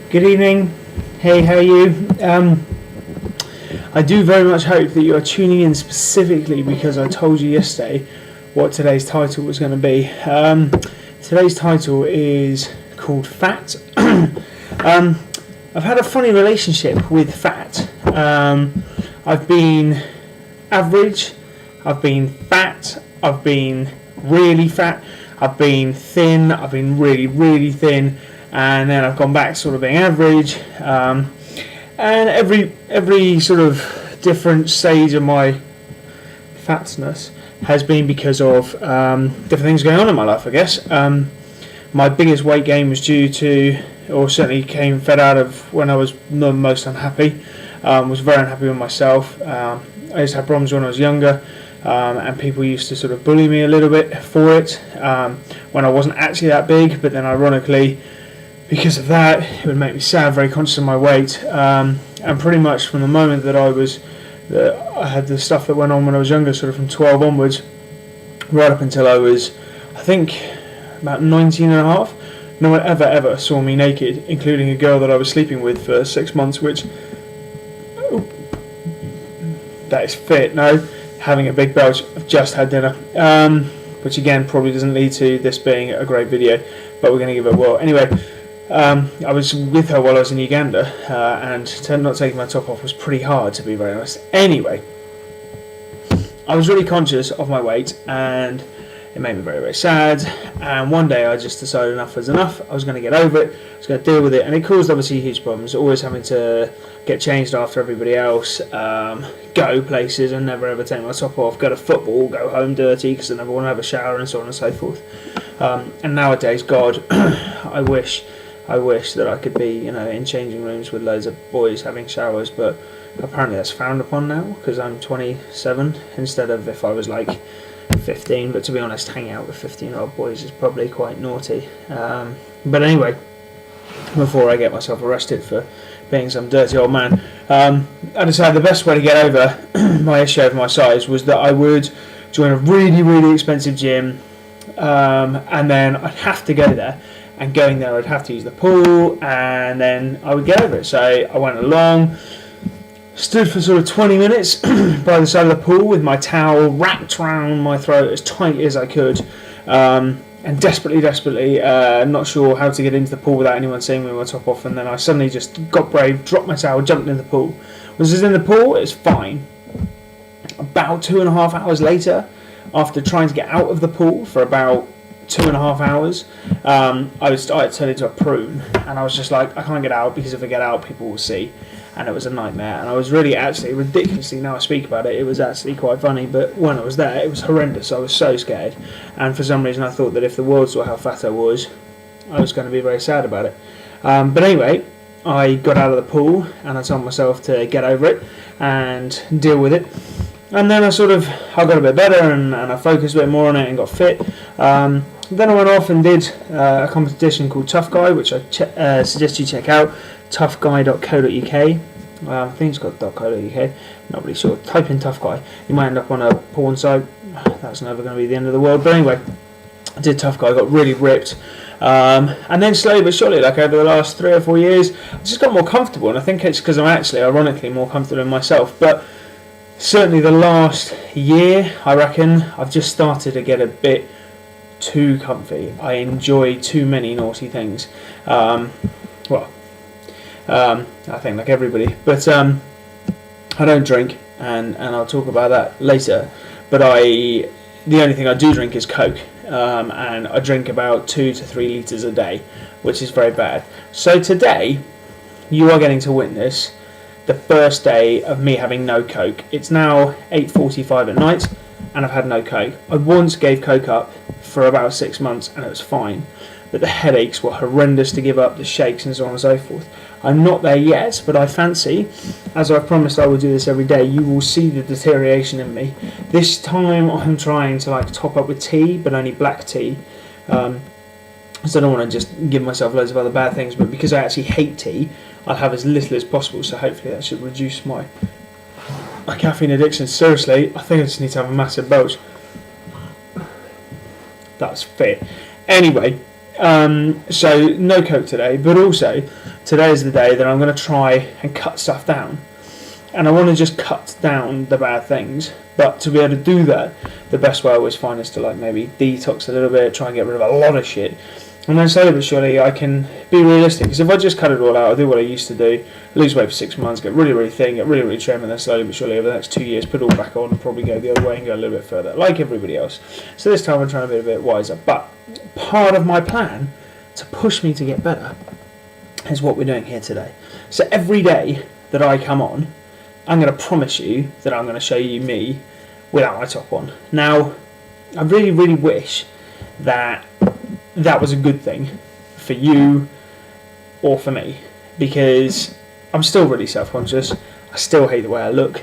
Good evening. Hey, how are you? I do very much hope that you are tuning in specifically because I told you yesterday what today's title was going to be. Today's title is called Fat. I've had a funny relationship with fat. I've been average, I've been fat, I've been really fat, I've been thin, I've been really, really thin, and then I've gone back sort of being average, and every sort of different stage of my fatness has been because of different things going on in my life, I guess. My biggest weight gain was due to, or certainly fed out of when I was the most unhappy. Was very unhappy with myself. I used to have problems when I was younger, and people used to sort of bully me a little bit for it when I wasn't actually that big, but then ironically, because of that, it would make me sad, very conscious of my weight, and pretty much from the moment that I had the stuff that went on when I was younger, sort of from 12 onwards, right up until I was, I think, about 19 and a half, no one ever saw me naked, including a girl that I was sleeping with for 6 months, which, that is fit, no, having a big belch. I've just had dinner, which again probably doesn't lead to this being a great video, but we're going to give it a whirl. Anyway, I was with her while I was in Uganda, and not taking my top off was pretty hard, to be very honest. Anyway, I was really conscious of my weight, and it made me very, very sad, and one day I just decided enough was enough. I was going to get over it, I was going to deal with it, and it caused obviously huge problems, always having to get changed after everybody else, go places and never ever take my top off, go to football, go home dirty because I never want to have a shower, and so on and so forth. And nowadays, God, I wish that I could be, in changing rooms with loads of boys having showers, but apparently that's frowned upon now because I'm 27 instead of if I was like 15. But to be honest, hanging out with 15-year-old boys is probably quite naughty. But anyway, before I get myself arrested for being some dirty old man, I decided the best way to get over my issue over my size was that I would join a really, really expensive gym, and then I'd have to go there. And going there, I'd have to use the pool, and then I would get over it. So I went along, stood for sort of 20 minutes by the side of the pool with my towel wrapped around my throat as tight as I could, and desperately, not sure how to get into the pool without anyone seeing me with my top off. And then I suddenly just got brave, dropped my towel, jumped in the pool. Was just in the pool, it was fine. About 2.5 hours later, after trying to get out of the pool for about 2.5 hours, I started turning into a prune, and I was just like, I can't get out because if I get out, people will see, and it was a nightmare. And I was really, actually, ridiculously, now I speak about it, it was actually quite funny, but when I was there, it was horrendous. I was so scared, and for some reason I thought that if the world saw how fat I was going to be very sad about it. But anyway, I got out of the pool, and I told myself to get over it and deal with it. And then I got a bit better, and I focused a bit more on it and got fit. Then I went off and did a competition called Tough Guy, which I suggest you check out, toughguy.co.uk. I think it's got .co.uk, not really sure. Type in Tough Guy. You might end up on a porn site. That's never going to be the end of the world. But anyway, I did Tough Guy, got really ripped. And then slowly but surely, like over the last 3 or 4 years, I just got more comfortable. And I think it's because I'm actually, ironically, more comfortable in myself. But certainly the last year, I reckon, I've just started to get a bit too comfy. I enjoy too many naughty things. I think like everybody, but I don't drink, and I'll talk about that later. But the only thing I do drink is Coke, and I drink about 2 to 3 litres a day, which is very bad. So today, you are getting to witness the first day of me having no Coke. It's now 8:45 at night, and I've had no Coke. I once gave Coke up for about 6 months, and it was fine, but the headaches were horrendous to give up, the shakes and so on and so forth. I'm not there yet, but I fancy, as I've promised I will do this every day, you will see the deterioration in me. This time I'm trying to top up with tea, but only black tea, so I don't want to just give myself loads of other bad things, but because I actually hate tea, I'll have as little as possible, so hopefully that should reduce my caffeine addiction. Seriously, I think I just need to have a massive belch. That's fit. Anyway, So no Coke today, but also today is the day that I'm going to try and cut stuff down. And I want to just cut down the bad things. But to be able to do that, the best way I always find is to like maybe detox a little bit, try and get rid of a lot of shit. And then slowly but surely I can be realistic. Because if I just cut it all out, I do what I used to do, lose weight for 6 months, get really, really thin, get really, really trim, and then slowly but surely over the next 2 years put it all back on and probably go the other way and go a little bit further, like everybody else. So this time I'm trying to be a bit wiser. But part of my plan to push me to get better is what we're doing here today. So every day that I come on, I'm going to promise you that I'm going to show you me without my top on. Now, I really, really wish that that was a good thing for you or for me, because I'm still really self-conscious. I still hate the way I look.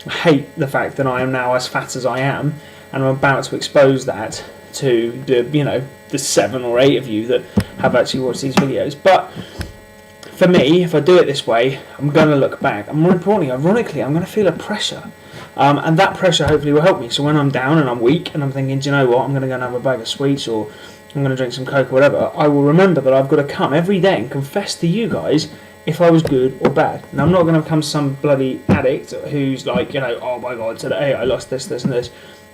I hate the fact that I am now as fat as I am, and I'm about to expose that to the 7 or 8 of you that have actually watched these videos. But for me, if I do it this way, I'm going to look back. And more importantly, ironically, I'm going to feel a pressure. And that pressure hopefully will help me. So when I'm down and I'm weak and I'm thinking, do you know what, I'm going to go and have a bag of sweets, or I'm going to drink some Coke or whatever, I will remember that I've got to come every day and confess to you guys if I was good or bad. Now, I'm not going to become some bloody addict who's like, oh my God, today I lost this, this and this.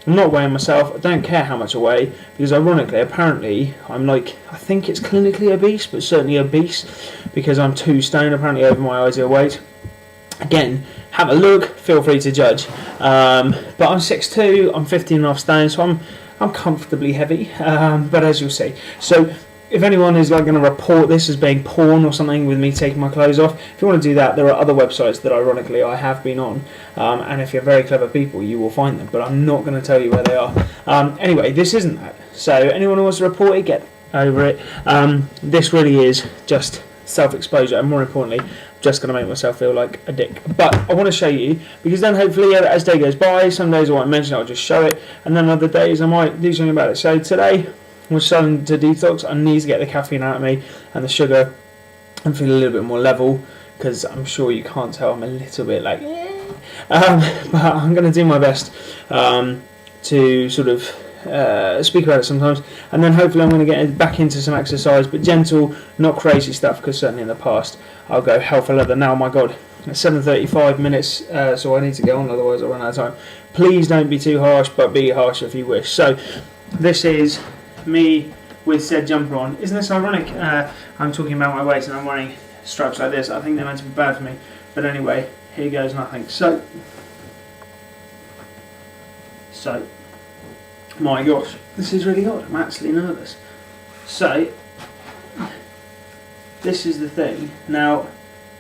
I'm not weighing myself. I don't care how much I weigh, because ironically, apparently, I'm I think it's clinically obese, but certainly obese, because I'm 2 stone, apparently over my ideal weight. Again, have a look, feel free to judge. But I'm 6'2", I'm 15.5 stone, so I'm comfortably heavy, but as you'll see. So if anyone is going to report this as being porn or something with me taking my clothes off, if you want to do that, there are other websites that ironically I have been on, and if you're very clever people, you will find them, but I'm not going to tell you where they are. Anyway, this isn't that. So anyone who wants to report it, get over it. This really is just self-exposure, and more importantly, just going to make myself feel like a dick. But I want to show you, because then hopefully as day goes by, some days I won't mention it, I'll just show it, and then other days I might do something about it. So today we're starting to detox. I need to get the caffeine out of me and the sugar and feel a little bit more level, because I'm sure you can't tell I'm a little bit like but I'm going to do my best to sort of speak about it sometimes, and then hopefully I'm going to get back into some exercise, but gentle, not crazy stuff, because certainly in the past I'll go hell for leather. Now, my God, it's 7:35 minutes, so I need to get on, otherwise I'll run out of time. Please don't be too harsh, but be harsh if you wish. So this is me with said jumper on. Isn't this ironic? I'm talking about my weight and I'm wearing stripes like this. I think they're meant to be bad for me, but anyway, here goes nothing. So my gosh, this is really odd. I'm actually nervous. So this is the thing. Now,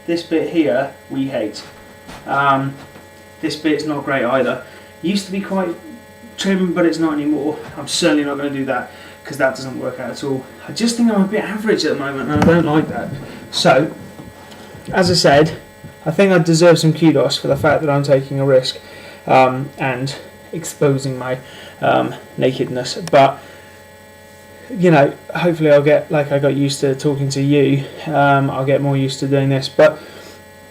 this bit here we hate. This bit's not great either. It used to be quite trim, but it's not anymore. I'm certainly not going to do that, because that doesn't work out at all. I just think I'm a bit average at the moment, and I don't like that. So, as I said, I think I deserve some kudos for the fact that I'm taking a risk and exposing my nakedness. But hopefully I'll get, like I got used to talking to you, I'll get more used to doing this. But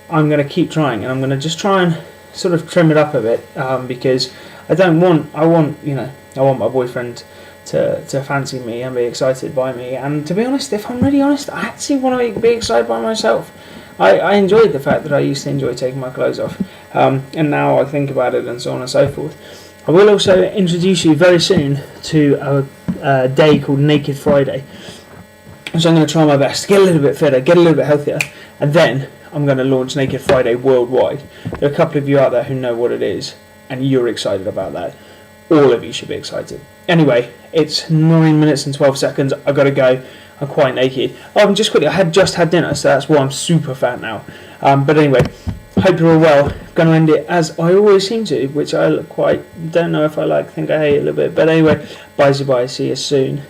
I'm going to keep trying, and I'm going to just try and sort of trim it up a bit, because I want my boyfriend to fancy me and be excited by me. And to be honest, if I'm really honest, I actually want to be excited by myself. I enjoyed the fact that I used to enjoy taking my clothes off, and now I think about it, and so on and so forth. I will also introduce you very soon to a day called Naked Friday. So I'm going to try my best to get a little bit fitter, get a little bit healthier, and then I'm going to launch Naked Friday worldwide. There are a couple of you out there who know what it is, and you're excited about that. All of you should be excited. Anyway, it's 9 minutes and 12 seconds. I've got to go. I'm quite naked. Just quickly, I had just had dinner, so that's why I'm super fat now. But anyway, hope you're all well. Going to end it as I always seem to, which I don't know if I like, think I hate it a little bit. But anyway, bye, see you soon.